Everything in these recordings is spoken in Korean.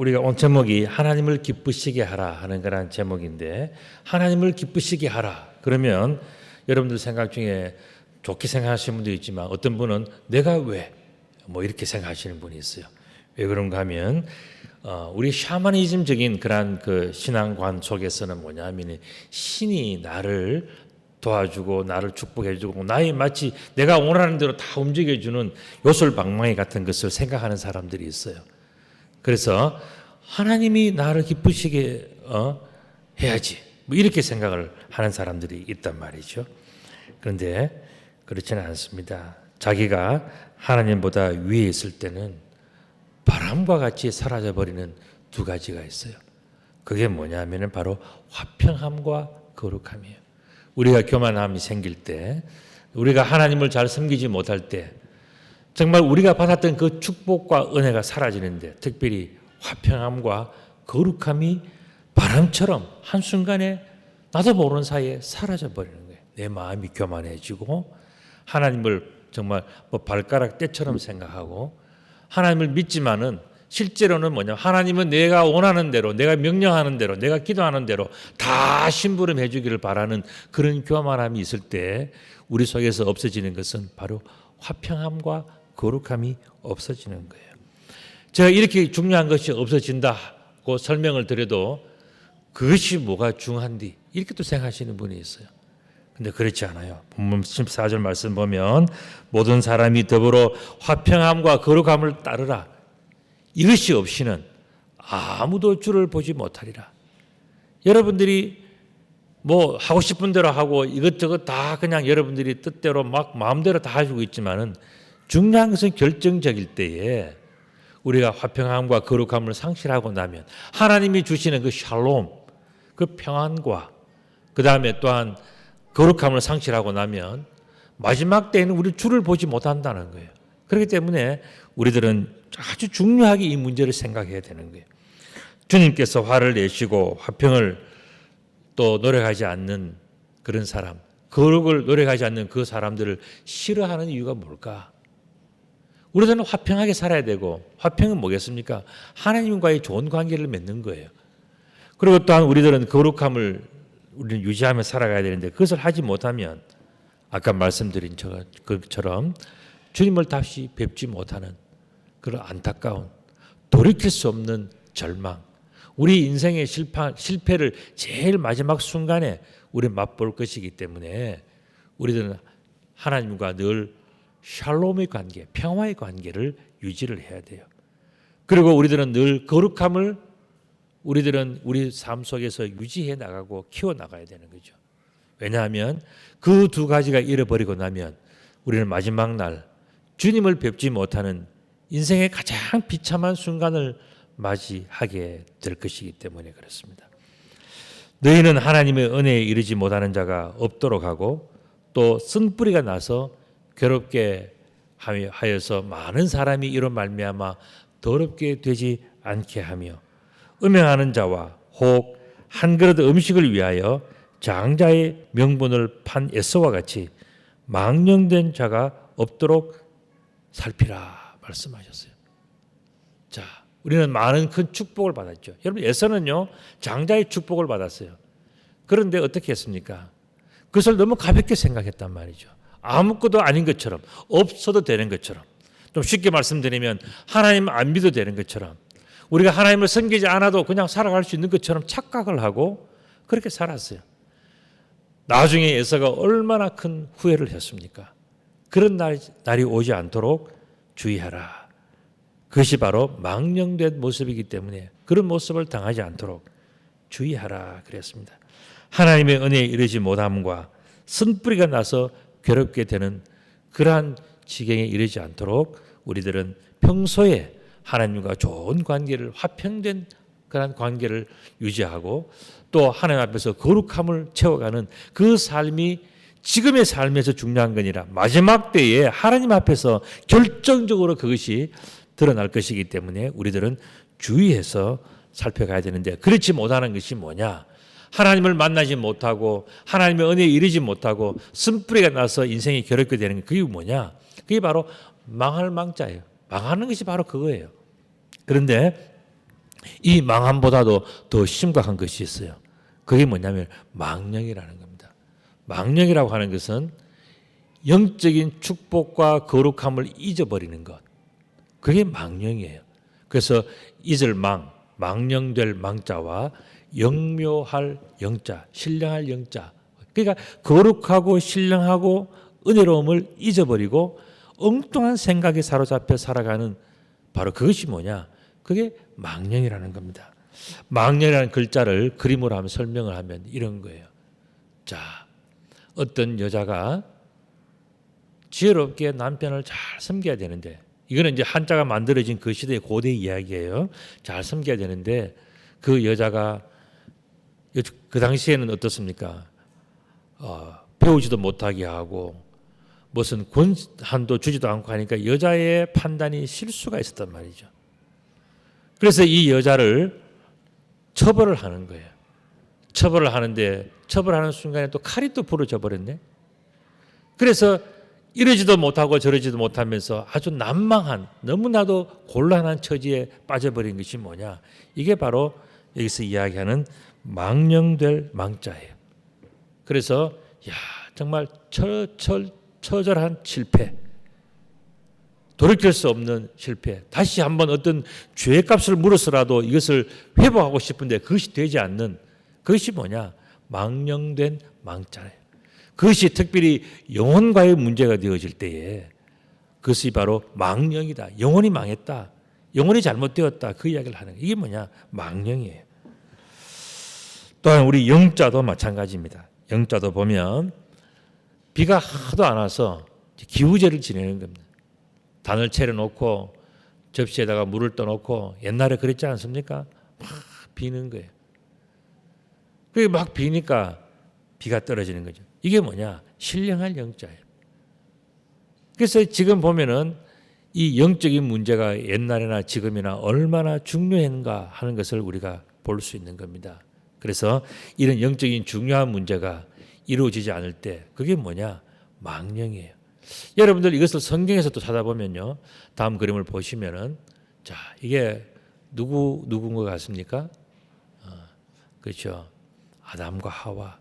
우리가 오늘 제목이 하나님을 기쁘시게 하라 하는 그런 제목인데, 하나님을 기쁘시게 하라 그러면 여러분들 생각 중에 좋게 생각하시는 분도 있지만 어떤 분은 내가 왜 이렇게 생각하시는 분이 있어요. 왜 그런가 하면 우리 샤머니즘적인 그런 그 신앙관 속에서는 뭐냐면 신이 나를 도와주고 나를 축복해주고 나의 마치 내가 원하는 대로 다 움직여주는 요술방망이 같은 것을 생각하는 사람들이 있어요. 그래서 하나님이 나를 기쁘시게 해야지 이렇게 생각을 하는 사람들이 있단 말이죠. 그런데 그렇지는 않습니다. 자기가 하나님보다 위에 있을 때는 바람과 같이 사라져버리는 두 가지가 있어요. 그게 뭐냐면 바로 화평함과 거룩함이에요. 우리가 교만함이 생길 때, 우리가 하나님을 잘 섬기지 못할 때 정말 우리가 받았던 그 축복과 은혜가 사라지는데, 특별히 화평함과 거룩함이 바람처럼 한순간에 나도 모르는 사이에 사라져버리는 거예요. 내 마음이 교만해지고 하나님을 정말 발가락 떼처럼 생각하고, 하나님을 믿지만은 실제로는 하나님은 내가 원하는 대로, 내가 명령하는 대로, 내가 기도하는 대로 다 심부름해 주기를 바라는 그런 교만함이 있을 때 우리 속에서 없어지는 것은 바로 화평함과 거룩함이 없어지는 거예요. 제가 이렇게 중요한 것이 없어진다고 설명을 드려도 그것이 뭐가 중요한디 이렇게 또 생각하시는 분이 있어요. 근데 그렇지 않아요. 본문 14절 말씀 보면 모든 사람이 더불어 화평함과 거룩함을 따르라. 이것이 없이는 아무도 주를 보지 못하리라. 여러분들이 하고 싶은 대로 하고 이것저것 다 그냥 여러분들이 뜻대로 막 마음대로 다 하시고 있지만은 중요한 것은 결정적일 때에 우리가 화평함과 거룩함을 상실하고 나면 하나님이 주시는 그 샬롬, 그 평안과 그 다음에 또한 거룩함을 상실하고 나면 마지막 때에는 우리 주를 보지 못한다는 거예요. 그렇기 때문에 우리들은 아주 중요하게 이 문제를 생각해야 되는 거예요. 주님께서 화를 내시고 화평을 또 노력하지 않는 그런 사람, 거룩을 노력하지 않는 그 사람들을 싫어하는 이유가 뭘까? 우리들은 화평하게 살아야 되고, 화평은 뭐겠습니까? 하나님과의 좋은 관계를 맺는 거예요. 그리고 또한 우리들은 거룩함을 우리는 유지하며 살아가야 되는데 그것을 하지 못하면 아까 말씀드린 것처럼 주님을 다시 뵙지 못하는 그런 안타까운, 돌이킬 수 없는 절망, 우리 인생의 실패를 제일 마지막 순간에 우리 맛볼 것이기 때문에 우리들은 하나님과 늘 샬롬의 관계, 평화의 관계를 유지를 해야 돼요. 그리고 우리들은 늘 거룩함을 우리들은 우리 삶 속에서 유지해 나가고 키워 나가야 되는 거죠. 왜냐하면 그 두 가지가 잃어버리고 나면 우리는 마지막 날 주님을 뵙지 못하는 인생의 가장 비참한 순간을 맞이하게 될 것이기 때문에 그렇습니다. 너희는 하나님의 은혜에 이르지 못하는 자가 없도록 하고 또 쓴뿌리가 나서 괴롭게 하여서 많은 사람이 이로 말미암아 더럽게 되지 않게 하며 음행하는 자와 혹 한 그릇 음식을 위하여 장자의 명분을 판 에서와 같이 망령된 자가 없도록 살피라 말씀하셨어요. 자, 우리는 많은 큰 축복을 받았죠. 여러분, 에서는요 장자의 축복을 받았어요. 그런데 어떻게 했습니까? 그것을 너무 가볍게 생각했단 말이죠. 아무것도 아닌 것처럼, 없어도 되는 것처럼, 좀 쉽게 말씀드리면 하나님 안 믿어도 되는 것처럼, 우리가 하나님을 섬기지 않아도 그냥 살아갈 수 있는 것처럼 착각을 하고 그렇게 살았어요. 나중에 에서가 얼마나 큰 후회를 했습니까? 그런 날이 오지 않도록 주의하라. 그것이 바로 망령된 모습이기 때문에 그런 모습을 당하지 않도록 주의하라 그랬습니다. 하나님의 은혜에 이르지 못함과 쓴뿌리가 나서 괴롭게 되는 그러한 지경에 이르지 않도록 우리들은 평소에 하나님과 좋은 관계를, 화평된 그런 관계를 유지하고 또 하나님 앞에서 거룩함을 채워가는 그 삶이 지금의 삶에서 중요한 게 아니라 마지막 때에 하나님 앞에서 결정적으로 그것이 드러날 것이기 때문에 우리들은 주의해서 살펴가야 되는데, 그렇지 못하는 것이 뭐냐? 하나님을 만나지 못하고 하나님의 은혜에 이르지 못하고 쓴뿌리가 나서 인생이 괴롭게 되는 게 그게 뭐냐? 그게 바로 망할 망자예요. 망하는 것이 바로 그거예요. 그런데 이 망함보다도 더 심각한 것이 있어요. 그게 뭐냐면 망령이라는 겁니다. 망령이라고 하는 것은 영적인 축복과 거룩함을 잊어버리는 것. 그게 망령이에요. 그래서 잊을 망령될 망자와 영묘할 영자, 신령할 영자. 그러니까 거룩하고 신령하고 은혜로움을 잊어버리고 엉뚱한 생각에 사로잡혀 살아가는 바로 그것이 뭐냐? 그게 망령이라는 겁니다. 망령이라는 글자를 그림으로 하면 설명을 하면 이런 거예요. 자, 어떤 여자가 지혜롭게 남편을 잘 섬겨야 되는데, 이거는 이제 한자가 만들어진 그 시대의 고대 이야기예요. 잘 섬겨야 되는데 그 여자가 그 당시에는 어떻습니까? 배우지도 못하게 하고 무슨 권한도 주지도 않고 하니까 여자의 판단이 실수가 있었단 말이죠. 그래서 이 여자를 처벌을 하는 거예요. 처벌을 하는데 처벌하는 순간에 또 칼이 또 부러져 버렸네. 그래서 이러지도 못하고 저러지도 못하면서 아주 난망한, 너무나도 곤란한 처지에 빠져버린 것이 뭐냐? 이게 바로 여기서 이야기하는 망령될 망자예요. 그래서 정말 처절한 실패, 돌이킬 수 없는 실패, 다시 한번 어떤 죄값을 물어서라도 이것을 회복하고 싶은데 그것이 되지 않는, 그것이 뭐냐? 망령된 망자예요. 그것이 특별히 영혼과의 문제가 되어질 때에 그것이 바로 망령이다. 영혼이 망했다. 영혼이 잘못되었다. 그 이야기를 하는 거예요. 이게 뭐냐? 망령이에요. 또한 우리 영자도 마찬가지입니다. 영자도 보면 비가 하도 안 와서 기우제를 지내는 겁니다. 단을 차려놓고 접시에다가 물을 떠놓고 옛날에 그랬지 않습니까? 막 비는 거예요. 그게 막 비니까 비가 떨어지는 거죠. 이게 뭐냐? 신령할 영자예요. 그래서 지금 보면은 이 영적인 문제가 옛날이나 지금이나 얼마나 중요한가 하는 것을 우리가 볼 수 있는 겁니다. 그래서 이런 영적인 중요한 문제가 이루어지지 않을 때 그게 뭐냐? 망령이에요. 여러분들 이것을 성경에서 또 찾아보면요. 다음 그림을 보시면은 자, 이게 누군 것 같습니까? 그렇죠. 아담과 하와.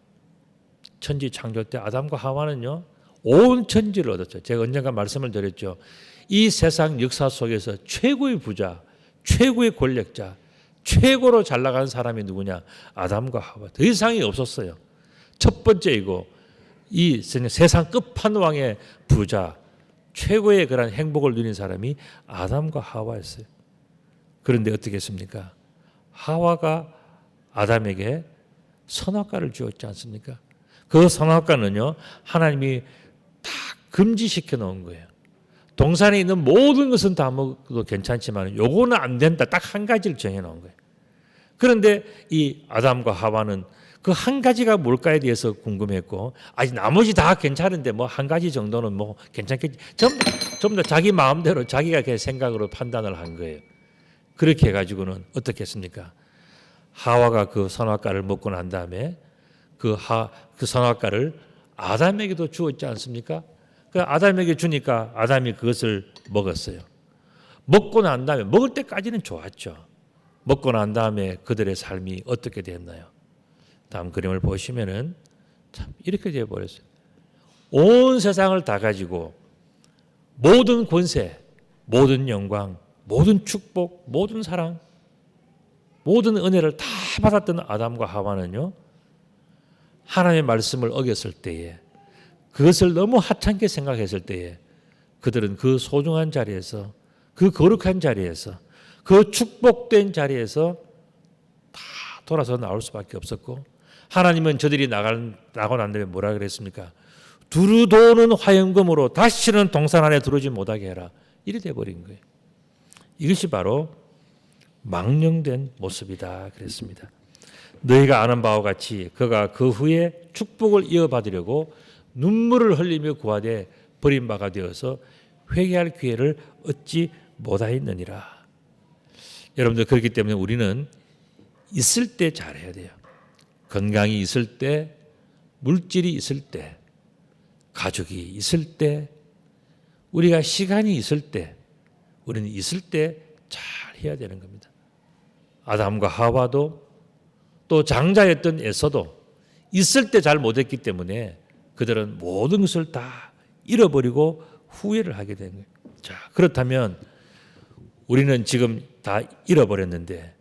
천지 창조 때 아담과 하와는요. 온 천지를 얻었죠. 제가 언젠가 말씀을 드렸죠. 이 세상 역사 속에서 최고의 부자, 최고의 권력자, 최고로 잘 나가는 사람이 누구냐? 아담과 하와. 더 이상이 없었어요. 첫 번째이고 이 세상 끝판왕의 부자, 최고의 그런 행복을 누린 사람이 아담과 하와였어요. 그런데 어떻게 했습니까? 하와가 아담에게 선악과를 주었지 않습니까? 그 선악과는요, 하나님이 다 금지시켜 놓은 거예요. 동산에 있는 모든 것은 다 먹어도 괜찮지만 요거는 안 된다. 딱 한 가지를 정해 놓은 거예요. 그런데 이 아담과 하와는 그 한 가지가 뭘까에 대해서 궁금했고, 아니 나머지 다 괜찮은데 뭐 한 가지 정도는 뭐 괜찮겠지. 전부 다 자기 마음대로 자기가 그냥 생각으로 판단을 한 거예요. 그렇게 해가지고는 어떻게 했습니까? 하와가 그 선악과를 먹고 난 다음에 그 선악과를 아담에게도 주었지 않습니까? 그 아담에게 주니까 아담이 그것을 먹었어요. 먹고 난 다음에, 먹을 때까지는 좋았죠. 먹고 난 다음에 그들의 삶이 어떻게 됐나요? 다음 그림을 보시면은 참 이렇게 되어 버렸어요. 온 세상을 다 가지고 모든 권세, 모든 영광, 모든 축복, 모든 사랑, 모든 은혜를 다 받았던 아담과 하와는요, 하나님의 말씀을 어겼을 때에, 그것을 너무 하찮게 생각했을 때에 그들은 그 소중한 자리에서, 그 거룩한 자리에서, 그 축복된 자리에서 다 돌아서 나올 수밖에 없었고, 하나님은 저들이 나고 난 다음에 뭐라 그랬습니까? 두루 도는 화염금으로 다시는 동산 안에 들어오지 못하게 해라. 이래 돼버린 거예요. 이것이 바로 망령된 모습이다 그랬습니다. 너희가 아는 바와 같이 그가 그 후에 축복을 이어받으려고 눈물을 흘리며 구하되 버린 바가 되어서 회개할 기회를 얻지 못하였느니라. 여러분들, 그렇기 때문에 우리는 있을 때 잘해야 돼요. 건강이 있을 때, 물질이 있을 때, 가족이 있을 때, 우리가 시간이 있을 때, 우리는 있을 때 잘 해야 되는 겁니다. 아담과 하와도 또 장자였던 에서도 있을 때 잘 못했기 때문에 그들은 모든 것을 다 잃어버리고 후회를 하게 된 거예요. 자, 그렇다면 우리는 지금 다 잃어버렸는데,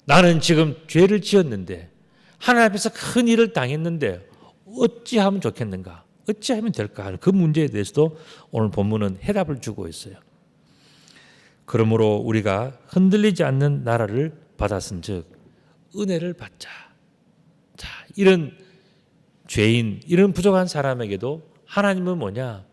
나는 지금 죄를 지었는데, 하나님 앞에서 큰 일을 당했는데 어찌하면 좋겠는가? 어찌하면 될까? 하는 그 문제에 대해서도 오늘 본문은 해답을 주고 있어요. 그러므로 우리가 흔들리지 않는 나라를 받았은즉 은혜를 받자. 자, 이런 죄인, 이런 부족한 사람에게도 하나님은 뭐냐?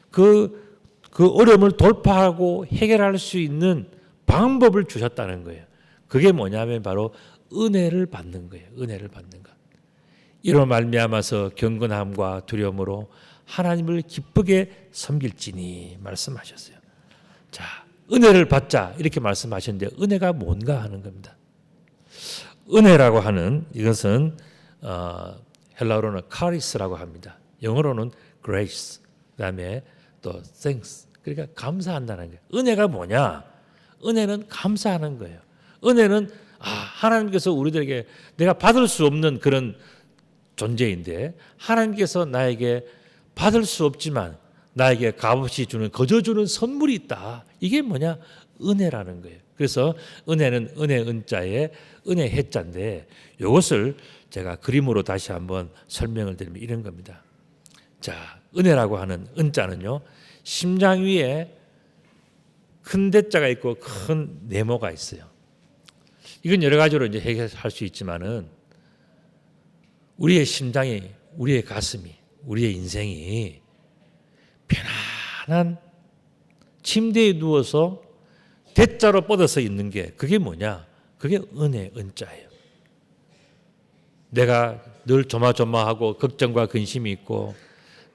그 어려움을 돌파하고 해결할 수 있는 방법을 주셨다는 거예요. 그게 뭐냐면 바로 은혜를 받는 거예요. 은혜를 받는 것. 이로 말미암아서 경건함과 두려움으로 하나님을 기쁘게 섬길지니 말씀하셨어요. 자, 은혜를 받자 이렇게 말씀하셨는데 은혜가 뭔가 하는 겁니다. 은혜라고 하는 이것은 헬라어로는 카리스라고 합니다. 영어로는 grace, 그다음에 또 thanks. 그러니까 감사한다는 거예요. 은혜가 뭐냐? 은혜는 감사하는 거예요. 은혜는 하나님께서 우리들에게 내가 받을 수 없는 그런 존재인데 하나님께서 나에게 받을 수 없지만 나에게 값없이 주는, 거저 주는 선물이 있다. 이게 뭐냐? 은혜라는 거예요. 그래서 은혜는 은혜 은자에 은혜 해자인데 이것을 제가 그림으로 다시 한번 설명을 드리면 이런 겁니다. 자, 은혜라고 하는 은자는요, 심장 위에 큰 대자가 있고 큰 네모가 있어요. 이건 여러 가지로 이제 해결할 수 있지만은 우리의 심장이, 우리의 가슴이, 우리의 인생이 편안한 침대에 누워서 대자로 뻗어서 있는 게 그게 뭐냐? 그게 은혜, 은자예요. 내가 늘 조마조마하고 걱정과 근심이 있고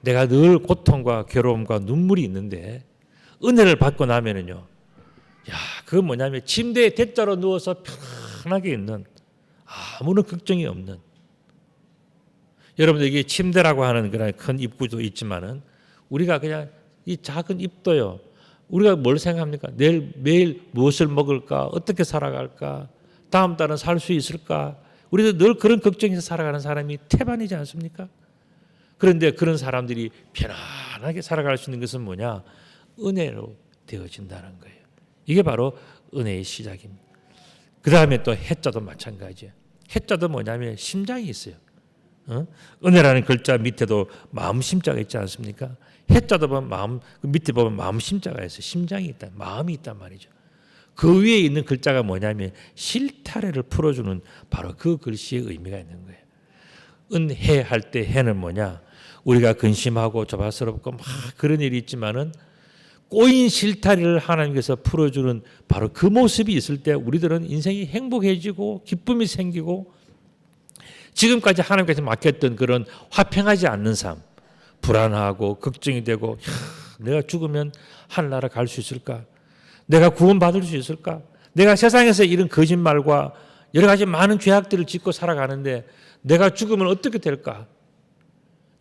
내가 늘 고통과 괴로움과 눈물이 있는데 은혜를 받고 나면은요, 그건 뭐냐면 침대에 대자로 누워서 편하게 있는, 아무런 걱정이 없는. 여러분들 이게 침대라고 하는 그런 큰 입구도 있지만은 우리가 그냥 이 작은 입도요, 우리가 뭘 생각합니까? 매일 무엇을 먹을까? 어떻게 살아갈까? 다음 달은 살 수 있을까? 우리도 늘 그런 걱정에서 살아가는 사람이 태반이지 않습니까? 그런데 그런 사람들이 편안하게 살아갈 수 있는 것은 뭐냐? 은혜로 되어진다는 거예요. 이게 바로 은혜의 시작입니다. 그 다음에 또 해자도 마찬가지예요. 해자도 뭐냐면 심장이 있어요. 은혜라는 글자 밑에도 마음 심자가 있지 않습니까? 해자도 보면 마음, 그 밑에 보면 마음 심자가 있어요. 심장이 있다, 마음이 있단 말이죠. 그 위에 있는 글자가 뭐냐면 실타래를 풀어주는 바로 그 글씨의 의미가 있는 거예요. 은혜할 때 해는 뭐냐? 우리가 근심하고 조바스럽고 막 그런 일이 있지만은 꼬인 실타래를 하나님께서 풀어주는 바로 그 모습이 있을 때 우리들은 인생이 행복해지고 기쁨이 생기고 지금까지 하나님께서 맡겼던 그런 화평하지 않는 삶, 불안하고 걱정이 되고 내가 죽으면 하늘나라 갈 수 있을까? 내가 구원받을 수 있을까? 내가 세상에서 이런 거짓말과 여러 가지 많은 죄악들을 짓고 살아가는데 내가 죽으면 어떻게 될까?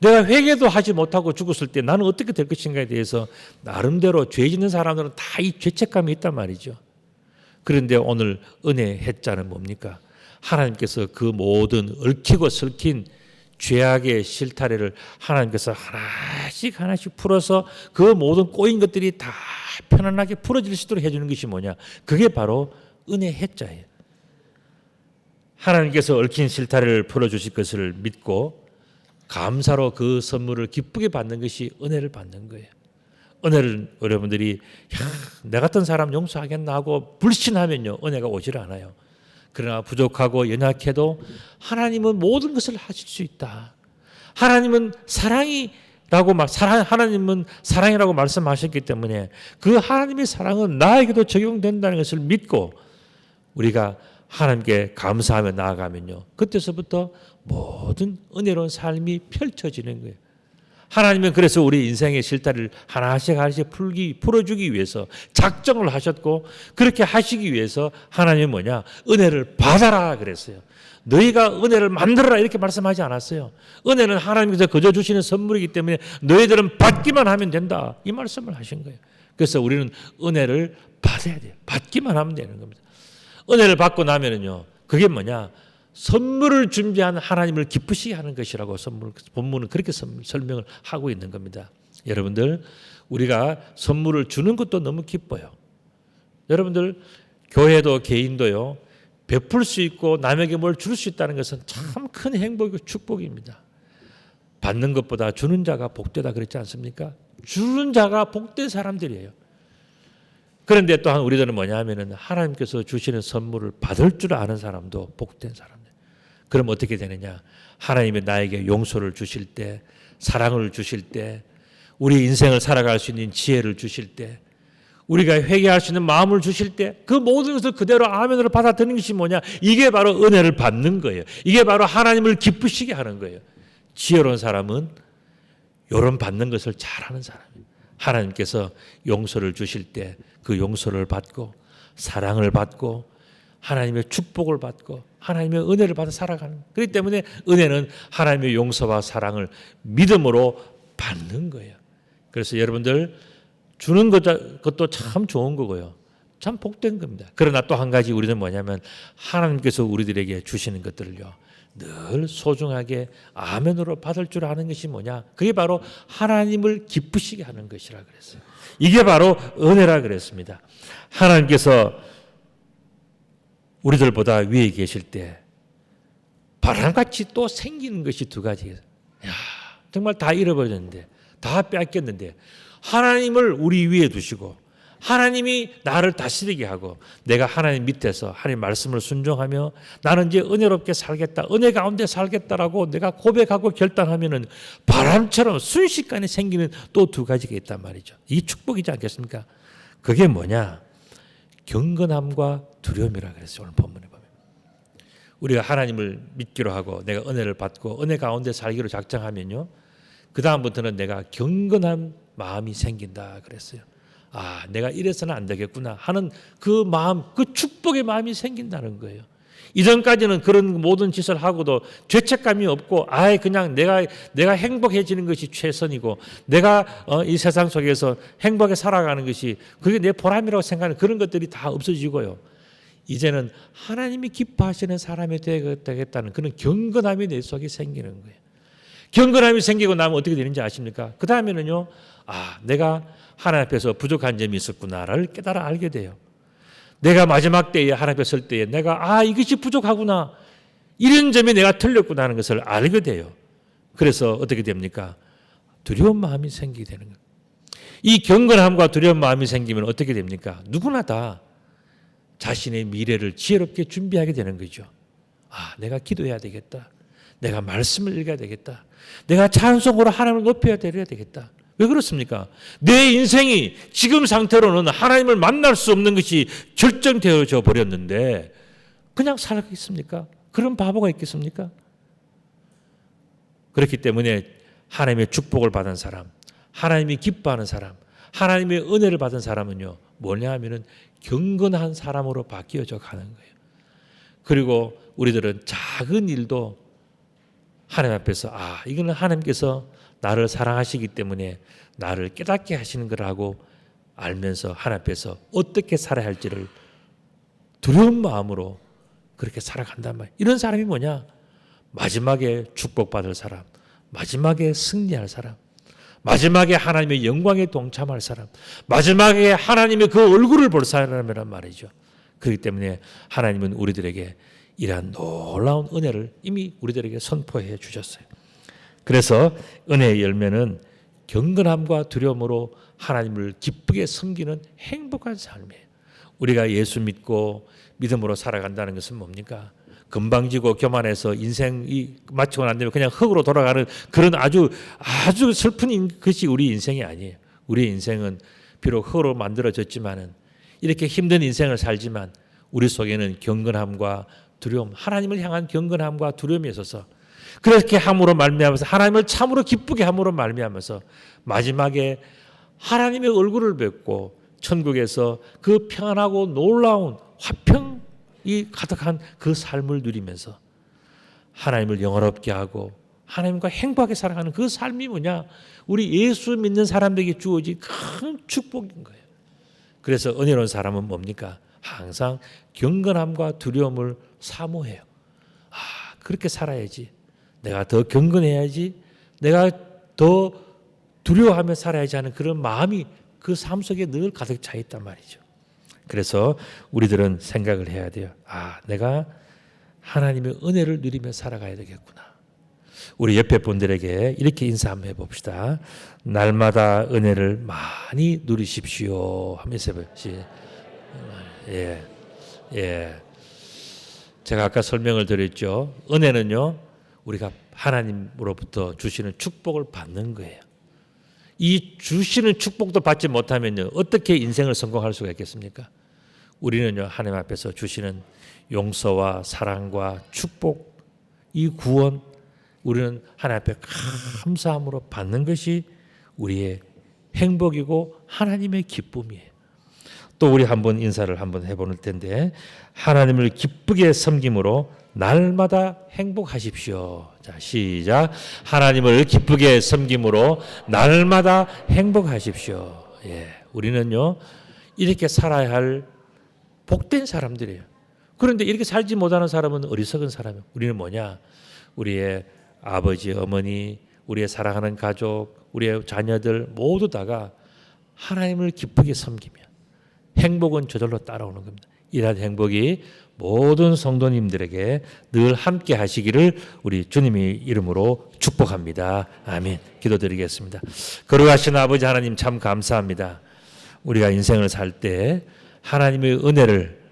내가 회개도 하지 못하고 죽었을 때 나는 어떻게 될 것인가에 대해서 나름대로 죄 짓는 사람들은 다 이 죄책감이 있단 말이죠. 그런데 오늘 은혜 해자는 뭡니까? 하나님께서 그 모든 얽히고 설킨 죄악의 실타래를 하나님께서 하나씩 풀어서 그 모든 꼬인 것들이 다 편안하게 풀어질 수 있도록 해주는 것이 뭐냐? 그게 바로 은혜 해자예요. 하나님께서 얽힌 실타래를 풀어주실 것을 믿고 감사로 그 선물을 기쁘게 받는 것이 은혜를 받는 거예요. 은혜를 여러분들이 내 같은 사람 용서하겠나 하고 불신하면요, 은혜가 오질 않아요. 그러나 부족하고 연약해도 하나님은 모든 것을 하실 수 있다. 하나님은 하나님은 사랑이라고 말씀하셨기 때문에 그 하나님의 사랑은 나에게도 적용된다는 것을 믿고 우리가 하나님께 감사하며 나아가면요, 그때서부터 모든 은혜로운 삶이 펼쳐지는 거예요. 하나님은 그래서 우리 인생의 실타래를 하나씩 풀어주기 위해서 작정을 하셨고 그렇게 하시기 위해서 하나님은 뭐냐? 은혜를 받아라 그랬어요. 너희가 은혜를 만들어라 이렇게 말씀하지 않았어요. 은혜는 하나님께서 거저 주시는 선물이기 때문에 너희들은 받기만 하면 된다, 이 말씀을 하신 거예요. 그래서 우리는 은혜를 받아야 돼요. 받기만 하면 되는 겁니다. 은혜를 받고 나면은요, 그게 뭐냐? 선물을 준비한 하나님을 기쁘시게 하는 것이라고 본문은 그렇게 설명을 하고 있는 겁니다. 여러분들, 우리가 선물을 주는 것도 너무 기뻐요. 여러분들, 교회도 개인도요, 베풀 수 있고 남에게 뭘 줄 수 있다는 것은 참 큰 행복이고 축복입니다. 받는 것보다 주는 자가 복되다 그랬지 않습니까? 주는 자가 복된 사람들이에요. 그런데 또한 우리들은 뭐냐 하면은 하나님께서 주시는 선물을 받을 줄 아는 사람도 복된 사람들. 그럼 어떻게 되느냐? 하나님이 나에게 용서를 주실 때, 사랑을 주실 때, 우리 인생을 살아갈 수 있는 지혜를 주실 때, 우리가 회개할 수 있는 마음을 주실 때 그 모든 것을 그대로 아멘으로 받아들이는 것이 뭐냐? 이게 바로 은혜를 받는 거예요. 이게 바로 하나님을 기쁘시게 하는 거예요. 지혜로운 사람은 이런 받는 것을 잘하는 사람이에요. 하나님께서 용서를 주실 때 그 용서를 받고 사랑을 받고 하나님의 축복을 받고 하나님의 은혜를 받아 살아가는 거예요. 그렇기 때문에 은혜는 하나님의 용서와 사랑을 믿음으로 받는 거예요. 그래서 여러분들 주는 것도 참 좋은 거고요. 참 복된 겁니다. 그러나 또 한 가지 우리는 뭐냐면 하나님께서 우리들에게 주시는 것들을요, 늘 소중하게 아멘으로 받을 줄 아는 것이 뭐냐? 그게 바로 하나님을 기쁘시게 하는 것이라 그랬어요. 이게 바로 은혜라 그랬습니다. 하나님께서 우리들보다 위에 계실 때 바람같이 또 생기는 것이 두 가지예요. 정말 다 잃어버렸는데, 다 뺏겼는데 하나님을 우리 위에 두시고 하나님이 나를 다스리게 하고 내가 하나님 밑에서 하나님 말씀을 순종하며 나는 이제 은혜롭게 살겠다, 은혜 가운데 살겠다라고 내가 고백하고 결단하면은 바람처럼 순식간에 생기는 또 두 가지가 있단 말이죠. 이 축복이지 않겠습니까? 그게 뭐냐? 경건함과 두려움이라 그랬어요. 오늘 본문에 보면 우리가 하나님을 믿기로 하고 내가 은혜를 받고 은혜 가운데 살기로 작정하면요, 그 다음부터는 내가 경건한 마음이 생긴다 그랬어요. 아, 내가 이래서는 안 되겠구나 하는 그 마음, 그 축복의 마음이 생긴다는 거예요. 이전까지는 그런 모든 짓을 하고도 죄책감이 없고, 아예 그냥 내가 행복해지는 것이 최선이고, 내가 이 세상 속에서 행복하게 살아가는 것이 그게 내 보람이라고 생각하는 그런 것들이 다 없어지고요. 이제는 하나님이 기뻐하시는 사람이 되겠다는 그런 경건함이 내 속에 생기는 거예요. 경건함이 생기고 나면 어떻게 되는지 아십니까? 그 다음에는요, 아, 내가 하나님 앞에서 부족한 점이 있었구나를 깨달아 알게 돼요. 내가 마지막 때에 하나님 앞에 설 때에 내가 이것이 부족하구나, 이런 점이 내가 틀렸구나 하는 것을 알게 돼요. 그래서 어떻게 됩니까? 두려운 마음이 생기게 되는 거예요. 이 경건함과 두려운 마음이 생기면 어떻게 됩니까? 누구나 다 자신의 미래를 지혜롭게 준비하게 되는 거죠. 내가 기도해야 되겠다. 내가 말씀을 읽어야 되겠다. 내가 찬송으로 하나님을 높여야 되겠다. 왜 그렇습니까? 내 인생이 지금 상태로는 하나님을 만날 수 없는 것이 결정되어져 버렸는데 그냥 살겠습니까? 그런 바보가 있겠습니까? 그렇기 때문에 하나님의 축복을 받은 사람, 하나님이 기뻐하는 사람, 하나님의 은혜를 받은 사람은요, 뭐냐 하면은 경건한 사람으로 바뀌어져 가는 거예요. 그리고 우리들은 작은 일도 하나님 앞에서 이거는 하나님께서 나를 사랑하시기 때문에 나를 깨닫게 하시는 거라고 알면서 하나님 앞에서 어떻게 살아야 할지를 두려운 마음으로 그렇게 살아간단 말이에요. 이런 사람이 뭐냐? 마지막에 축복받을 사람, 마지막에 승리할 사람, 마지막에 하나님의 영광에 동참할 사람, 마지막에 하나님의 그 얼굴을 볼 사람이란 말이죠. 그렇기 때문에 하나님은 우리들에게 이러한 놀라운 은혜를 이미 우리들에게 선포해 주셨어요. 그래서 은혜의 열매는 경건함과 두려움으로 하나님을 기쁘게 섬기는 행복한 삶이에요. 우리가 예수 믿고 믿음으로 살아간다는 것은 뭡니까? 건방지고 교만해서 인생이 마치고 난 다음에 그냥 흙으로 돌아가는 그런 아주 슬픈 것이 우리 인생이 아니에요. 우리의 인생은 비록 흙으로 만들어졌지만은 이렇게 힘든 인생을 살지만 우리 속에는 경건함과 두려움, 하나님을 향한 경건함과 두려움이 있어서 그렇게 함으로 말미암아서 하나님을 참으로 기쁘게 함으로 말미암아서 마지막에 하나님의 얼굴을 뵙고 천국에서 그 평안하고 놀라운 화평이 가득한 그 삶을 누리면서 하나님을 영화롭게 하고 하나님과 행복하게 살아가는 그 삶이 뭐냐? 우리 예수 믿는 사람들에게 주어진 큰 축복인 거예요. 그래서 은혜로운 사람은 뭡니까? 항상 경건함과 두려움을 사모해요. 그렇게 살아야지. 내가 더 경건해야지. 내가 더 두려워하며 살아야지 하는 그런 마음이 그 삶 속에 늘 가득 차 있단 말이죠. 그래서 우리들은 생각을 해야 돼요. 내가 하나님의 은혜를 누리며 살아가야 되겠구나. 우리 옆에 분들에게 이렇게 인사 한번 해봅시다. 날마다 은혜를 많이 누리십시오 하면서 예. 제가 아까 설명을 드렸죠. 은혜는요, 우리가 하나님으로부터 주시는 축복을 받는 거예요. 이 주시는 축복도 받지 못하면요, 어떻게 인생을 성공할 수가 있겠습니까? 우리는요, 하나님 앞에서 주시는 용서와 사랑과 축복, 이 구원, 우리는 하나님 앞에 감사함으로 받는 것이 우리의 행복이고 하나님의 기쁨이에요. 또 우리 한번 인사를 한번 해보는 텐데, 하나님을 기쁘게 섬김으로 날마다 행복하십시오. 자, 시작. 하나님을 기쁘게 섬김으로 날마다 행복하십시오. 우리는요, 이렇게 살아야 할 복된 사람들이에요. 그런데 이렇게 살지 못하는 사람은 어리석은 사람이에요. 우리는 뭐냐? 우리의 아버지, 어머니, 우리의 사랑하는 가족, 우리의 자녀들 모두 다가 하나님을 기쁘게 섬기면 행복은 저절로 따라오는 겁니다. 이러한 행복이 모든 성도님들에게 늘 함께 하시기를 우리 주님의 이름으로 축복합니다. 아멘. 기도드리겠습니다. 거룩하신 아버지 하나님, 참 감사합니다. 우리가 인생을 살 때 하나님의 은혜를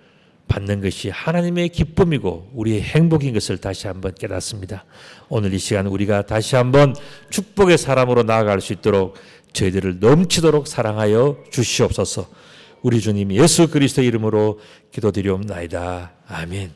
받는 것이 하나님의 기쁨이고 우리의 행복인 것을 다시 한번 깨닫습니다. 오늘 이 시간 우리가 다시 한번 축복의 사람으로 나아갈 수 있도록 저희들을 넘치도록 사랑하여 주시옵소서. 우리 주님 예수 그리스도의 이름으로 기도드리옵나이다. 아멘.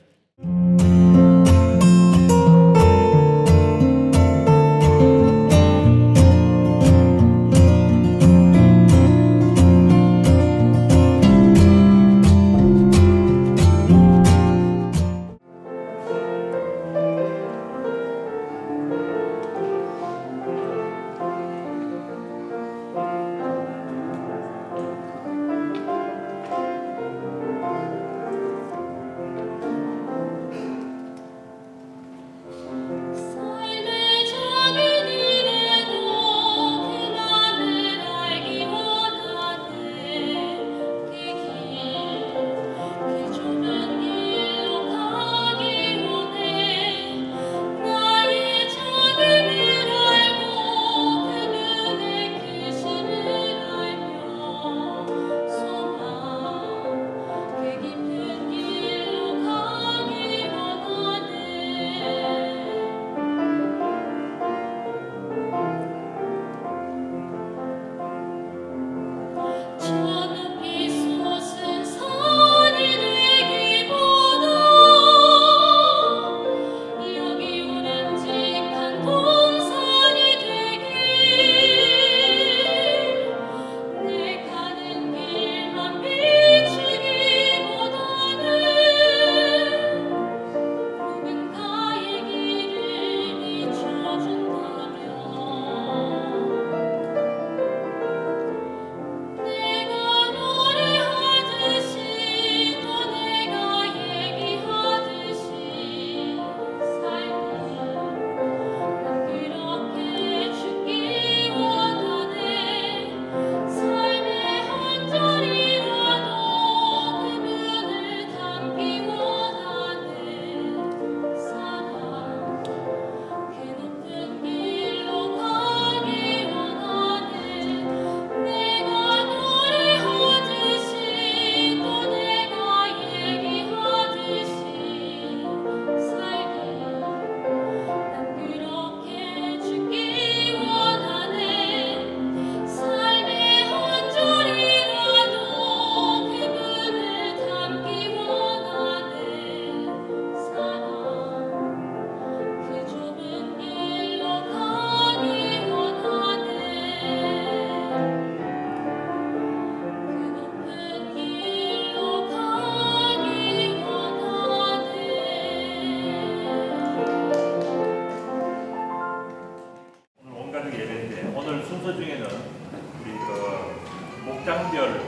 목장별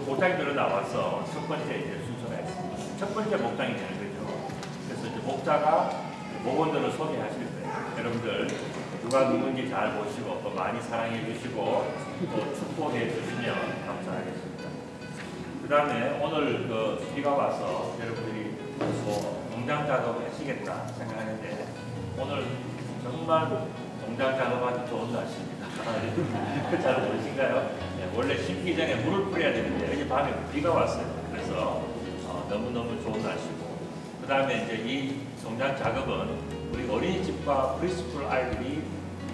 목장들은 나와서 첫 번째 이제 순서가 있습니다. 첫 번째 목장이 되는 거죠. 그래서 이제 목자가 목원들을 소개하실 거예요. 여러분들 누가 누군지 잘 보시고 또 많이 사랑해 주시고 또 축복해 주시면 감사하겠습니다. 그 다음에 오늘 비가 와서 여러분들이 뭐 농장 작업 하시겠다 생각하는데 오늘 정말 농장 작업하기 좋은 날씨입니다. 잘 모르신가요? 네, 원래 심기 전에 물을 뿌려야 되는데 어제 밤에 비가 왔어요. 그래서 너무너무 좋은 날씨고 그 다음에 이제 이 농장 작업은 우리 어린이집과 프리스쿨 아이들이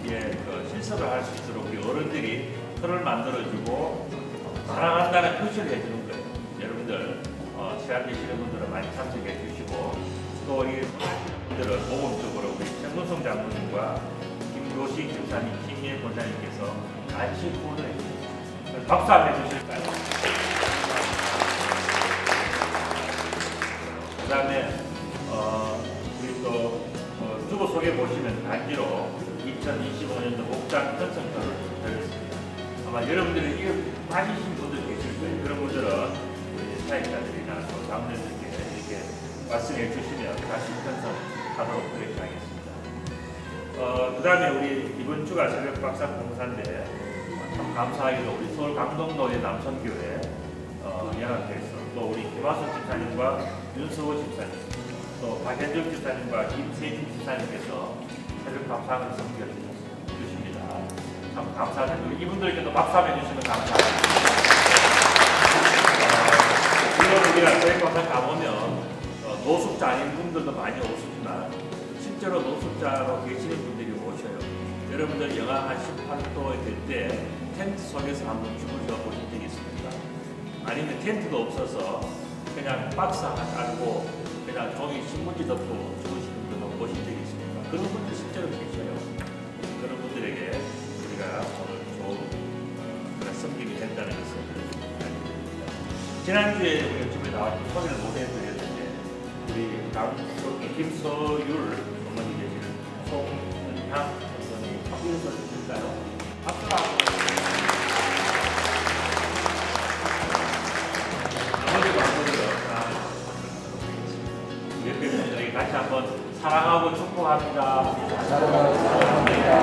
이제 실습을 할 수 있도록 우리 어른들이 틀을 만들어주고 사랑한다는 표시를 해주는 거예요. 여러분들 시간 되시는 분들은 많이 참석해 주시고 또 우리 분들은 모범적으로 우리 최문성 장로님과 김도식 집사님, 김예 권사님께서 같이 후원을 해주십니다. 박수 한번 해주실까요? 그 다음에 우리 또 주보 속에 보시면 단지로 2025년도 목장 편성표를 드렸습니다. 아마 여러분들이 이거 빠지신 분들 계실 거예요. 그런 분들은 우리 사역자들이나 또 장로님들께 이렇게 말씀해 주시면 다시 편성하도록 그렇게 하겠습니다. 그 다음에 우리 이번 주가 새벽 박사 공사인데 참 감사하게도 우리 서울 강동도의 남선교회 연합회에서 또 우리 김화순 집사님과 윤서호 집사님 또 박현정 집사님과 김세진 집사님께서 새벽 밥상을 섬겨주십니다. 참 감사합니다. 이분들께도 박수 한번 해주시면 감사합니다. 이런 우리가 새벽 밥상 가보면 노숙자 아닌 분들도 많이 오시지만 실제로 노숙자로 계시는 분들이 오셔요. 여러분들 영하 한 18도에 될 때 텐트 속에서 한번 주무셔 보신 적이 있습니까? 아니면 텐트도 없어서 그냥 박스 하나 깔고 그냥 종이 신문지 덮고 주무시는 분들 보신 적이 있습니까? 그런 분들 실제로 계셔요. 그런 분들에게 우리가 오늘 좋은 그런 섬김이 된다는 것을 알려드립니다. 지난주에 우리가 집에 나와서 소개를 못 해드렸는데 우리 김서율 어머니 계시는 송은향 어머니 박수 주실까요? 박수로 같이 한번 사랑하고 축복합니다. 사랑합니다.